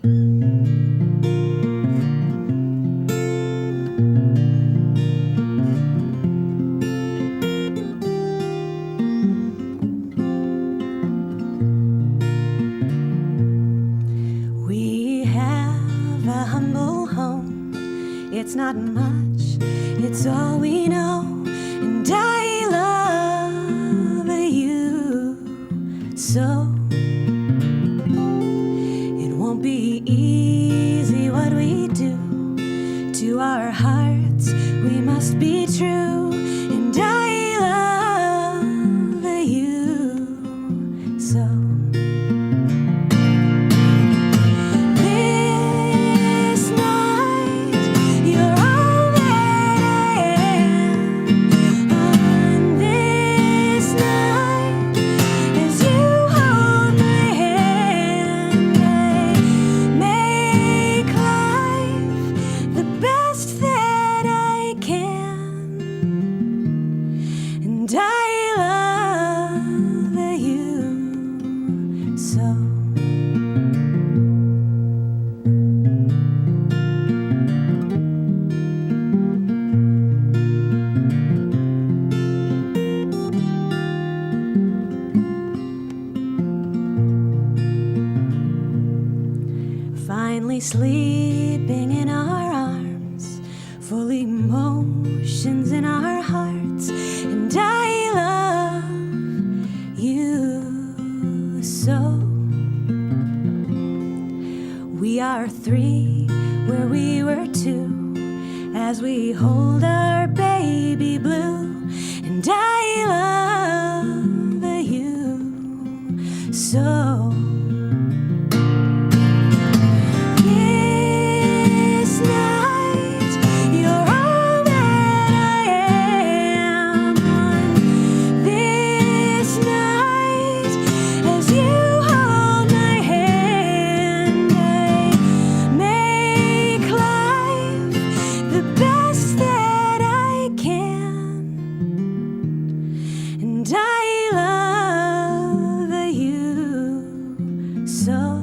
We have a humble home. It's not much, it's all we know. And I love you so. It won't be easy what we do. To our hearts we must be true. And I love you so. This night you're all that I am. On this night, as you hold my hand, I make life the best that I can. And I love you so. Finally sleeping in our arms, full emotions in our hearts, and I love you so. We are three where we were two, as we hold our baby blue, and I love you so. This night, you're all that I am. On this night, as you hold my hand, I make life the best that I can. And I love you so.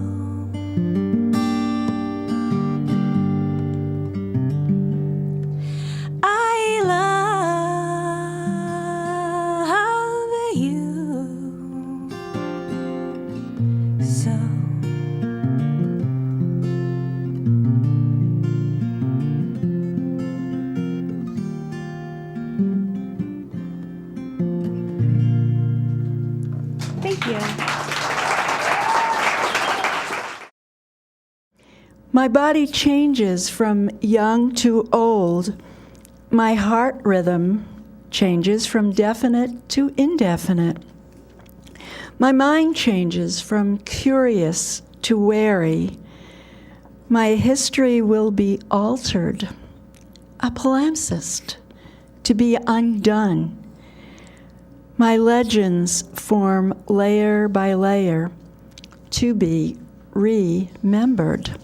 I love you so. Thank you. My body changes from young to old. My heart rhythm changes from definite to indefinite. My mind changes from curious to wary. My history will be altered, a palimpsest, to be undone. My legends form layer by layer, to be remembered.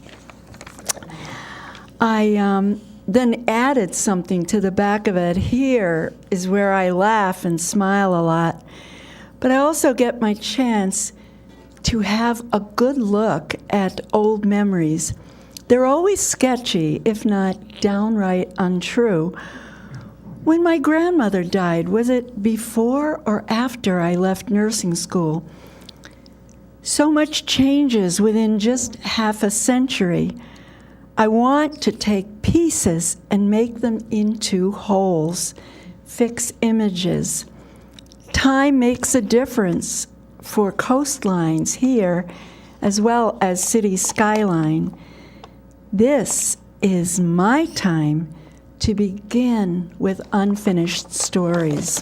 I then added something to the back of it. Here is where I laugh and smile a lot, but I also get my chance to have a good look at old memories. They're always sketchy, if not downright untrue. When my grandmother died, was it before or after I left nursing school? So much changes within just half a century. I want to take pieces and make them into wholes, fix images. Time makes a difference for coastlines here, as well as city skyline. This is my time to begin with unfinished stories.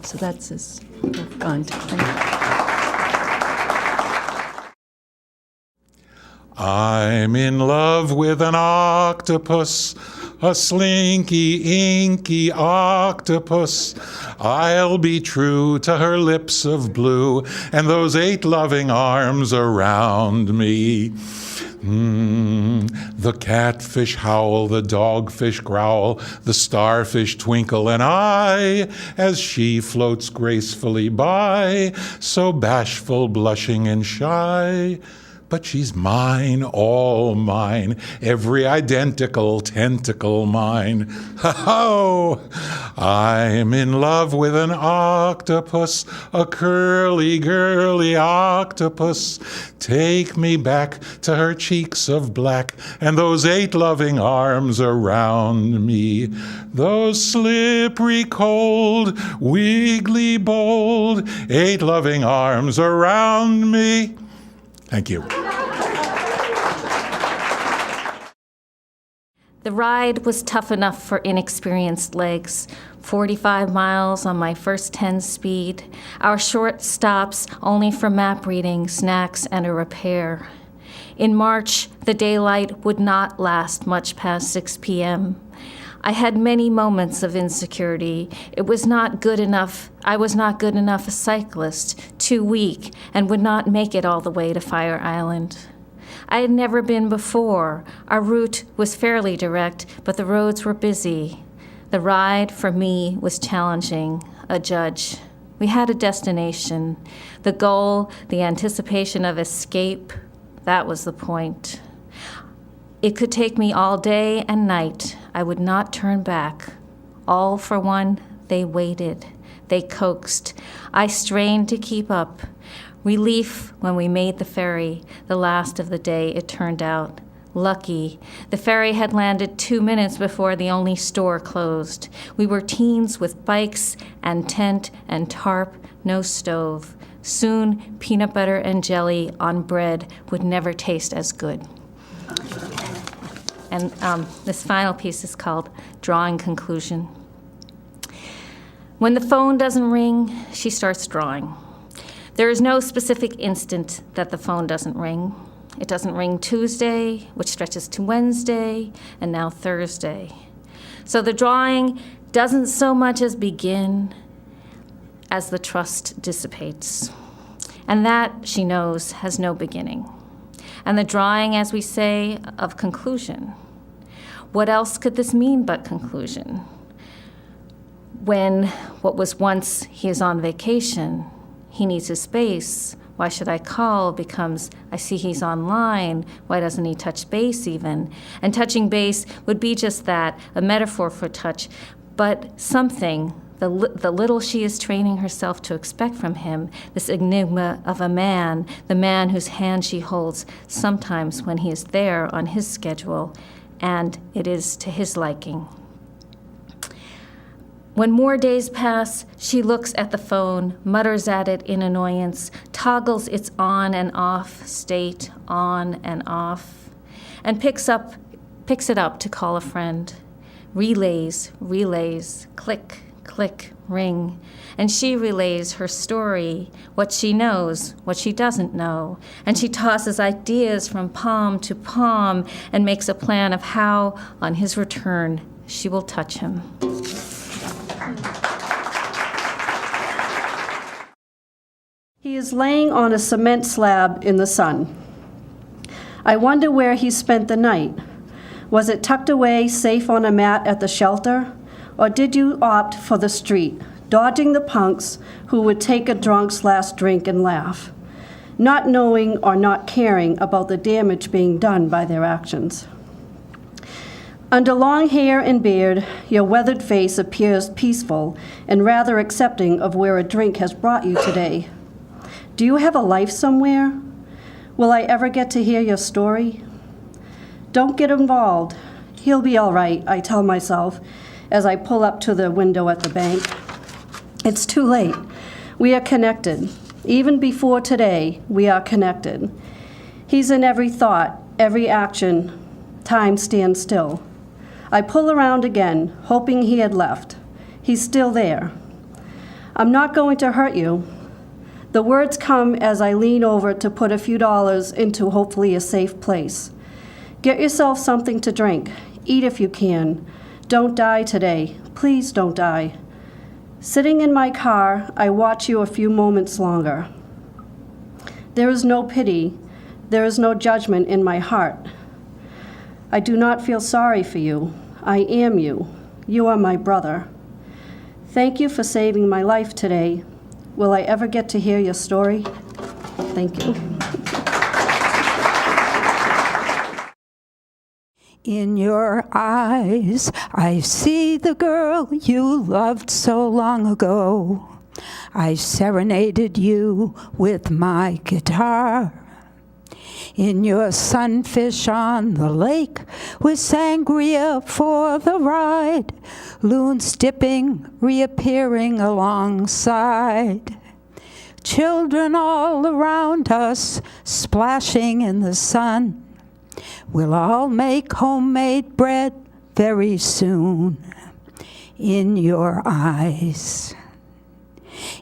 So that's as I've gone to. I'm in love with an octopus, a slinky, inky octopus. I'll be true to her lips of blue and those 8 loving arms around me. The catfish howl, the dogfish growl, the starfish twinkle an eye as she floats gracefully by, so bashful, blushing, and shy. but she's mine, all mine, every identical tentacle mine. Ho-ho! I'm in love with an octopus, a curly, girly octopus. Take me back to her cheeks of black and those 8 loving arms around me. Those slippery, cold, wiggly, bold, 8 loving arms around me. Thank you. The ride was tough enough for inexperienced legs. 45 miles on my first 10 speed. Our short stops only for map reading, snacks, and a repair. In March, the daylight would not last much past 6 p.m. I had many moments of insecurity. I was not good enough a cyclist, too weak, and would not make it all the way to Fire Island. I had never been before. Our route was fairly direct, but the roads were busy. The ride, for me, was challenging, a judge. We had a destination. The goal, the anticipation of escape, that was the point. It could take me all day and night. I would not turn back. All for one, they waited. They coaxed. I strained to keep up. Relief when we made the ferry, the last of the day, it turned out. Lucky. The ferry had landed 2 minutes before the only store closed. We were teens with bikes and tent and tarp, no stove. Soon, peanut butter and jelly on bread would never taste as good. And this final piece is called Drawing Conclusion. When the phone doesn't ring, she starts drawing. There is no specific instant that the phone doesn't ring. It doesn't ring Tuesday, which stretches to Wednesday, and now Thursday. So the drawing doesn't so much as begin as the trust dissipates. And that, she knows, has no beginning. And the drawing, as we say, of conclusion. What else could this mean but conclusion? When what was once he is on vacation, he needs his space, why should I call, becomes I see he's online, why doesn't he touch base even? And touching base would be just that, a metaphor for touch, but something, the little she is training herself to expect from him, this enigma of a man, the man whose hand she holds sometimes when he is there on his schedule, and it is to his liking. When more days pass, she looks at the phone, mutters at it in annoyance, toggles its on and off state, on and off, and picks it up to call a friend. Relays, click, click, ring. And she relays her story, what she knows, what she doesn't know. And she tosses ideas from palm to palm and makes a plan of how, on his return, she will touch him. He is laying on a cement slab in the sun. I wonder where he spent the night. Was it tucked away safe on a mat at the shelter? Or did you opt for the street, dodging the punks who would take a drunk's last drink and laugh, not knowing or not caring about the damage being done by their actions? Under long hair and beard, your weathered face appears peaceful and rather accepting of where a drink has brought you today. Do you have a life somewhere? Will I ever get to hear your story? Don't get involved. He'll be all right, I tell myself as I pull up to the window at the bank. It's too late. We are connected. Even before today, we are connected. He's in every thought, every action. Time stands still. I pull around again, hoping he had left. He's still there. I'm not going to hurt you. The words come as I lean over to put a few dollars into hopefully a safe place. Get yourself something to drink. Eat if you can. Don't die today. Please don't die. Sitting in my car, I watch you a few moments longer. There is no pity. There is no judgment in my heart. I do not feel sorry for you. I am you. You are my brother. Thank you for saving my life today. Will I ever get to hear your story? Thank you. In your eyes, I see the girl you loved so long ago. I serenaded you with my guitar. In your sunfish on the lake, with sangria for the ride, loons dipping, reappearing alongside. Children all around us, splashing in the sun. We'll all make homemade bread very soon. In your eyes.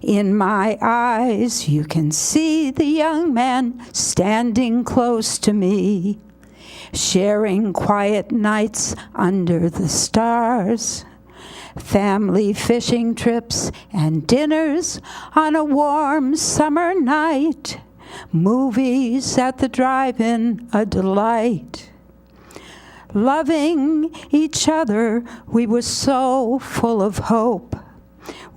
In my eyes, you can see the young man standing close to me, sharing quiet nights under the stars, family fishing trips and dinners on a warm summer night, movies at the drive-in a delight. Loving each other, we were so full of hope.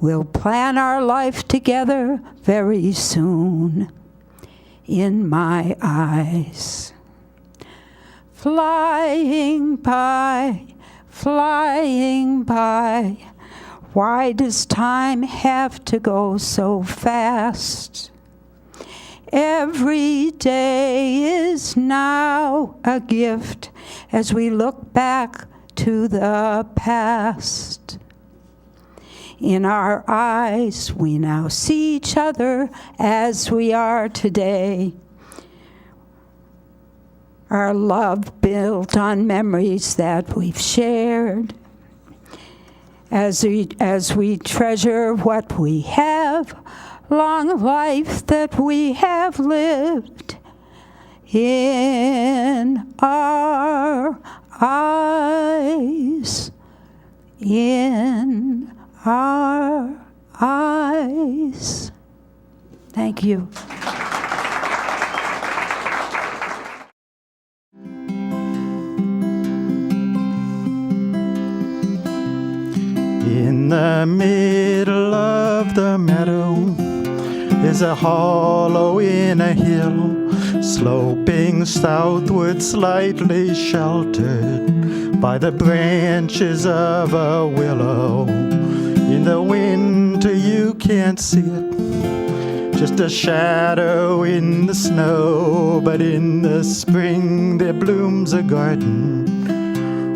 We'll plan our life together very soon. In my eyes. Flying by, why does time have to go so fast? Every day is now a gift as we look back to the past. In our eyes, we now see each other as we are today. Our love built on memories that we've shared. As we treasure what we have, long life that we have lived. In our eyes, in our eyes. Thank you. In the middle of the meadow is a hollow in a hill, sloping southward, slightly sheltered by the branches of a willow. In the winter you can't see it, just a shadow in the snow. But in the spring there blooms a garden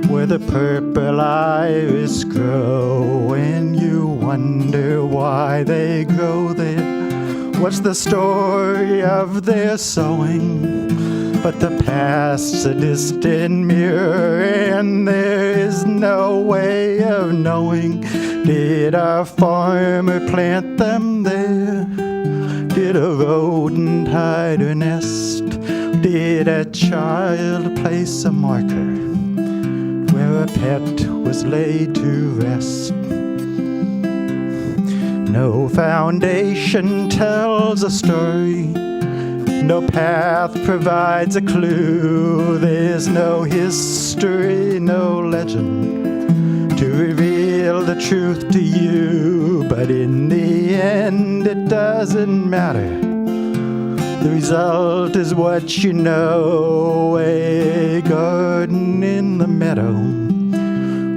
where the purple iris grow, and you wonder why they grow there. What's the story of their sowing? But the past's a distant mirror, and there is no way of knowing. Did a farmer plant them there? Did a rodent hide her nest? Did a child place a marker where a pet was laid to rest? No foundation tells a story, no path provides a clue. There's no history, no legend to reveal the truth to you. But in the end it doesn't matter, the result is what you know. A garden in the meadow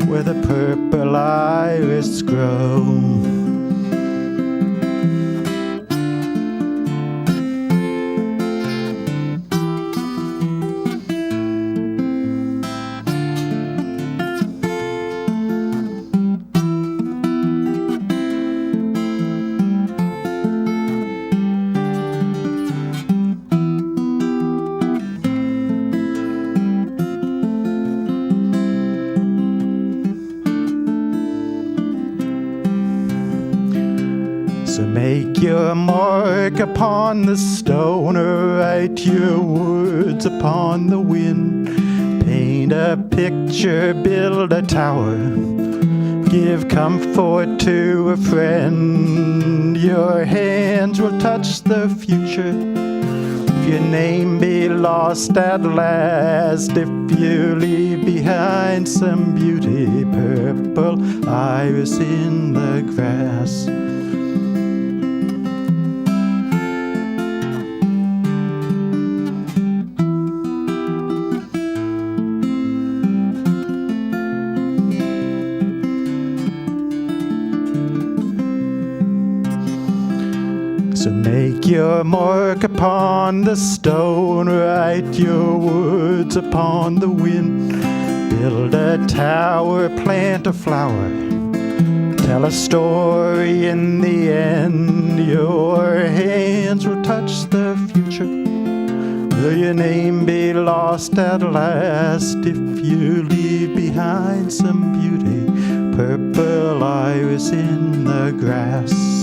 where the purple iris grow. So make your mark upon the stone, or write your words upon the wind. Paint a picture, build a tower, give comfort to a friend. Your hands will touch the future if your name be lost at last. If you leave behind some beauty, purple iris in the grass. So make your mark upon the stone, write your words upon the wind. Build a tower, plant a flower, tell a story in the end. Your hands will touch the future. Will your name be lost at last if you leave behind some beauty? Purple iris in the grass.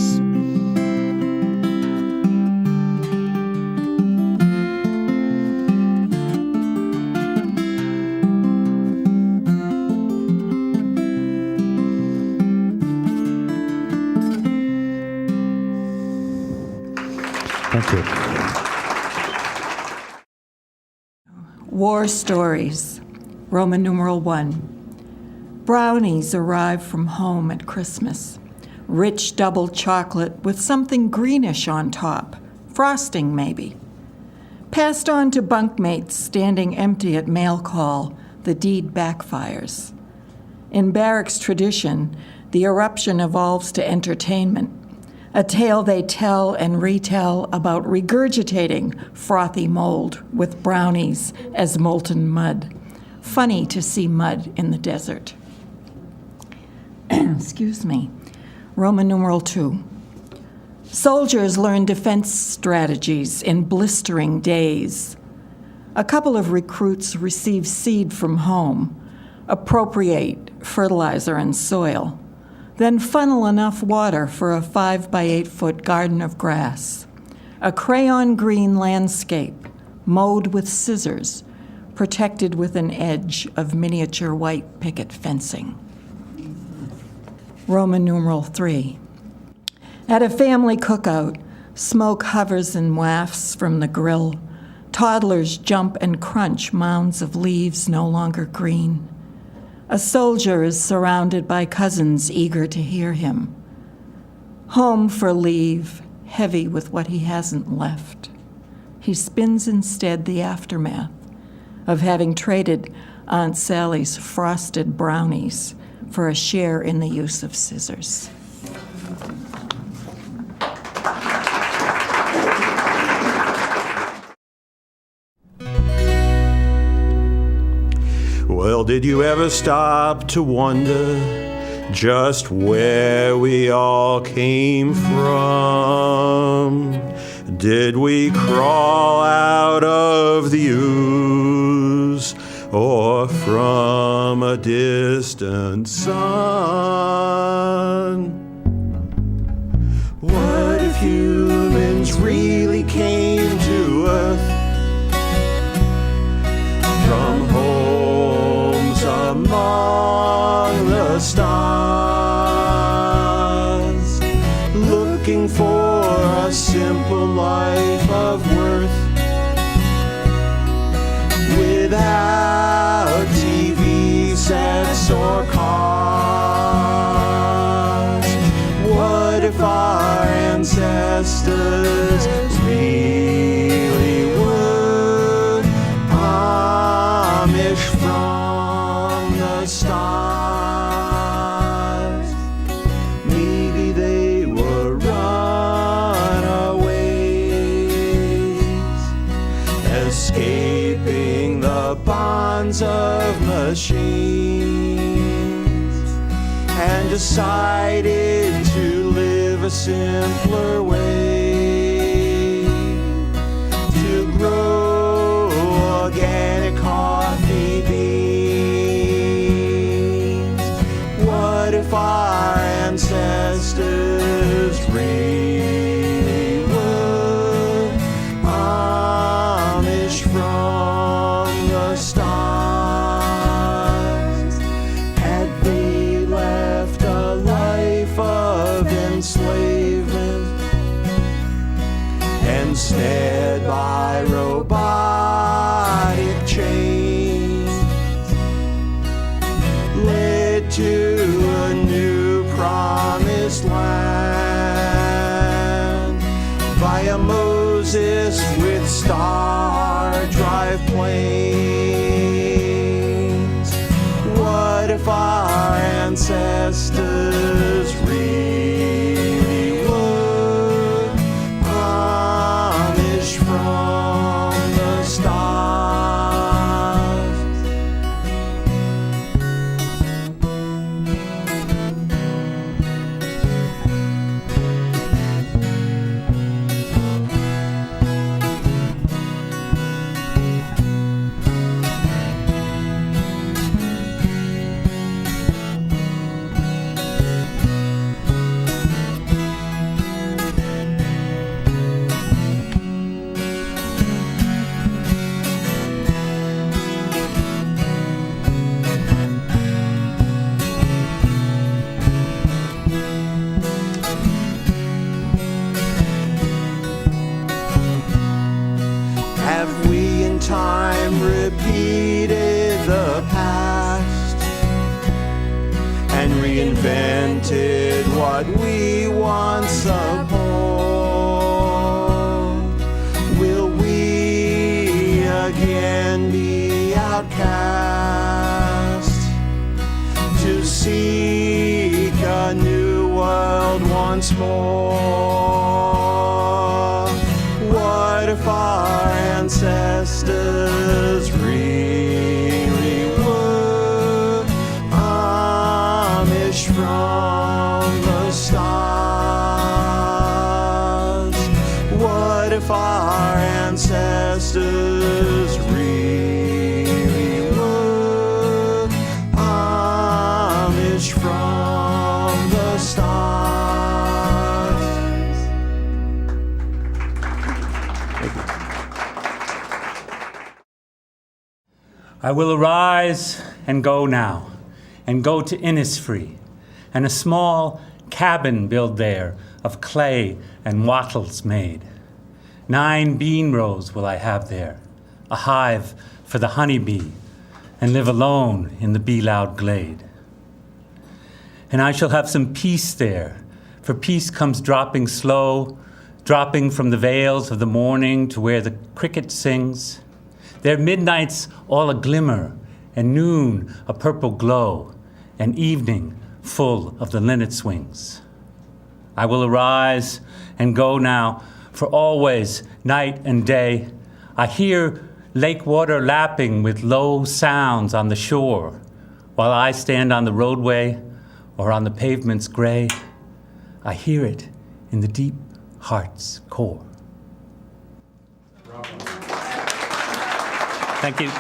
Thank you. War stories, Roman numeral 1. Brownies arrive from home at Christmas. Rich double chocolate with something greenish on top, frosting maybe. Passed on to bunkmates standing empty at mail call, the deed backfires. In barracks tradition, the eruption evolves to entertainment, a tale they tell and retell about regurgitating frothy mold with brownies as molten mud. Funny to see mud in the desert. Excuse me. Roman numeral 2. Soldiers learn defense strategies in blistering days. A couple of recruits receive seed from home, appropriate fertilizer and soil, then funnel enough water for a 5 by 8 foot garden of grass. A crayon green landscape, mowed with scissors, protected with an edge of miniature white picket fencing. Roman numeral 3. At a family cookout, smoke hovers and wafts from the grill. Toddlers jump and crunch mounds of leaves no longer green. A soldier is surrounded by cousins eager to hear him. Home for leave, heavy with what he hasn't left. He spins instead the aftermath of having traded Aunt Sally's frosted brownies for a share in the use of scissors. Well, did you ever stop to wonder just where we all came from? Did we crawl out of the ooze or from a distant sun? What if humans really came to Earth from homes among the stars, looking for a simple life of worth without TV sets or cars? What if our ancestors really were Amish from the stars? Maybe they were runaways, escaping the bonds of machines, and decided to live a simpler way, to grow organic coffee beans. What if our ancestors really were Amish from the stars? Had they left a life of enslavement instead by robotic chains, led to a new promised land by a Moses with star drive planes? What if our ancestors really were from the stars. Have we in time repeated the past and reinvented what we once abhorred? Will we again be outcast to seek a new world once more? What if our ancestors really were Amish from the stars? What if our ancestors really were Amish from the stars? I will arise and go now, and go to Innisfree, and a small cabin build there of clay and wattles made. 9 bean rows will I have there, a hive for the honeybee, and live alone in the bee-loud glade. And I shall have some peace there, for peace comes dropping slow, dropping from the vales of the morning to where the cricket sings. Their midnights all a glimmer, and noon a purple glow, and evening full of the linnet swings. I will arise and go now, for always, night and day, I hear lake water lapping with low sounds on the shore, while I stand on the roadway or on the pavement's gray. I hear it in the deep heart's core. Thank you.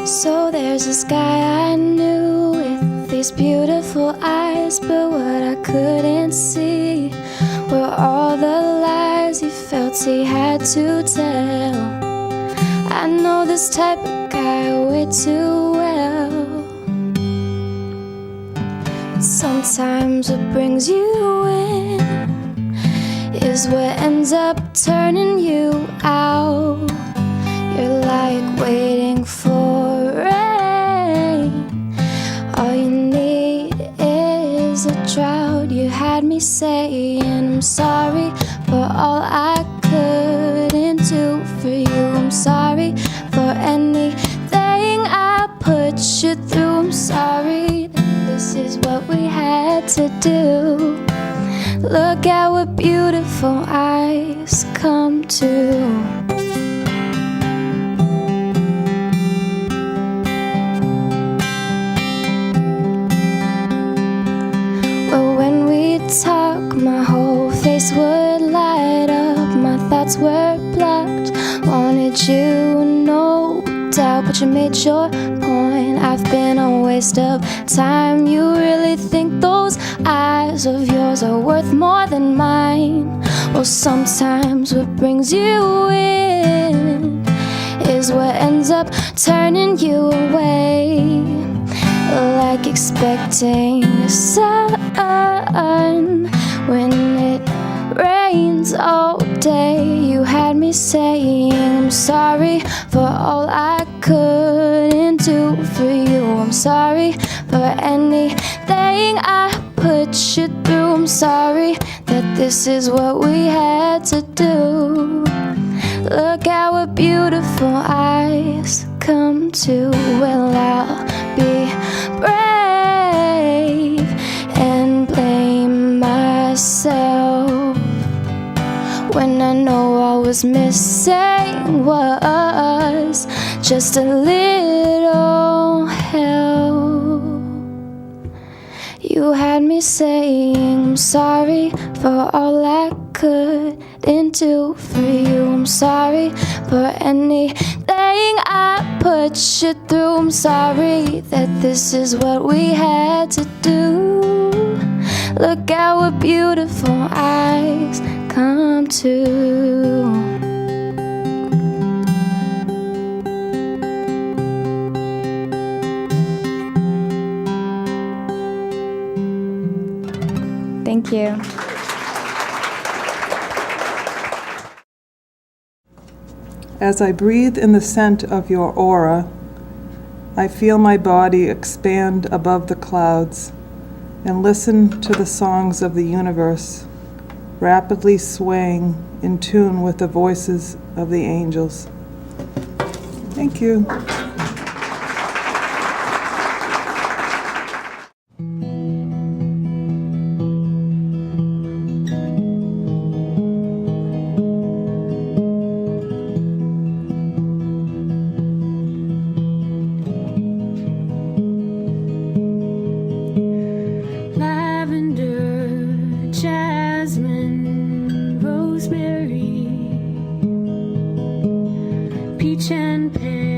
So there's this guy I knew with these beautiful eyes, but what I couldn't see were all the lies he felt he had to tell. I know this type of guy way too well. Sometimes what brings you in is what ends up turning you out. You're like waiting for rain. All you need is a drought. You had me saying I'm sorry for all I couldn't do for you. I'm sorry for anything I put you through. I'm sorry that this is what we had to do. Look at what beautiful eyes come to. Well, when we talk, my whole face would light up. My thoughts were blocked. Wanted you, no doubt, but you made your point. I've been a waste of time. You really think those eyes of yours are worth more than mine? Well, sometimes what brings you in is what ends up turning you away. Like expecting the sun when it rains all day. You had me saying I'm sorry for all I couldn't do for you. I'm sorry for anything I put you through. I'm sorry that this is what we had to do. Look at what beautiful eyes come to. Well, I'll be was missing was just a little help. You had me saying I'm sorry for all I couldn't do for you. I'm sorry for anything I put you through. I'm sorry that this is what we had to do. Look at what beautiful eyes come to. Thank you. As I breathe in the scent of your aura, I feel my body expand above the clouds and listen to the songs of the universe, rapidly swaying in tune with the voices of the angels. Thank you. Lavender, jasmine, rosemary, peach and pear.